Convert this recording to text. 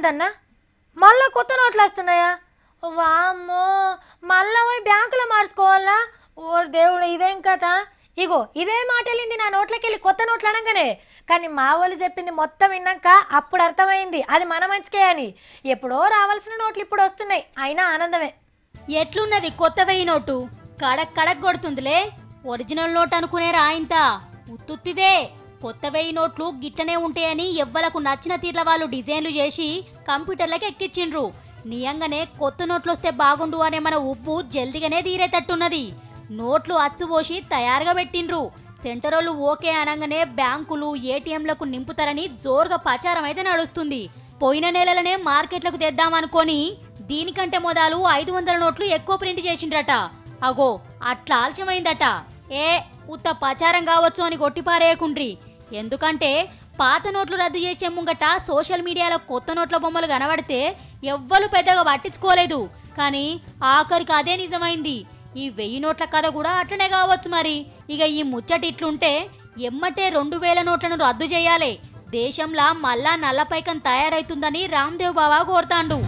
ఏందన్నా మళ్ళా కొత్త నోట్లు వస్తున్నాయా? వామ్మో, మళ్ళా పోయి బ్యాంకులో మార్చుకోవాలా? ఓ దేవుడు, ఇదేం కథ? ఇగో ఇదే మాట వెళ్ళింది నా నోట్లకి వెళ్ళి కొత్త నోట్లు అనగానే. కానీ మా వాళ్ళు చెప్పింది మొత్తం విన్నాక అప్పుడు అర్థమైంది అది మన మంచికే అని. ఎప్పుడో రావాల్సిన నోట్లు ఇప్పుడు వస్తున్నాయి, అయినా ఆనందమే. ఎట్లున్నది కొత్త వెయ్యి నోటు? కడక్ కడక్ కొడుతుందిలే. ఒరిజినల్ నోట్ అనుకునేరా ఇంత ఉత్తుత్తిదే. కొత్త వెయ్యి నోట్లు గిట్టనే ఉంటాయని ఎవ్వలకు నచ్చిన తీర్ల వాళ్ళు డిజైన్లు చేసి కంప్యూటర్లకు ఎక్కించిండ్రు. నియంగానే కొత్త నోట్లు వస్తే బాగుండు అనే మన ఉప్పు జల్దిగానే తీరేటట్టున్నది. నోట్లు అచ్చుపోసి తయారుగా పెట్టిండ్రు. సెంటరోళ్ళు ఓకే అనగానే బ్యాంకులు ఏటీఎంలకు నింపుతారని జోరుగా ప్రచారం అయితే నడుస్తుంది. పోయిన నెలలనే మార్కెట్లకు తెద్దామనుకొని దీనికంటే మొదలు 500 నోట్లు ఎక్కువ ప్రింట్ చేసిండ్రట. అగో అట్లా ఆలస్యమైందట. ఉత్త ప్రచారం కావచ్చు అని కొట్టిపారేయకుండ్రి. ఎందుకంటే పాత నోట్లు రద్దు చేసే ముంగట సోషల్ మీడియాలో కొత్త నోట్ల బొమ్మలు కనబడితే ఎవ్వరు పెద్దగా పట్టించుకోలేదు. కానీ ఆఖరికి అదే నిజమైంది. ఈ 1000 నోట్ల కథ కూడా అట్లనే కావచ్చు. మరి ఇక ఈ ముచ్చట ఇట్లుంటే ఎమ్మటే 2000 నోట్లను రద్దు చేయాలి. దేశంలో మళ్ళా నల్లపైకం తయారైతుందని రామ్దేవ్ బాబా కోరుతాండు.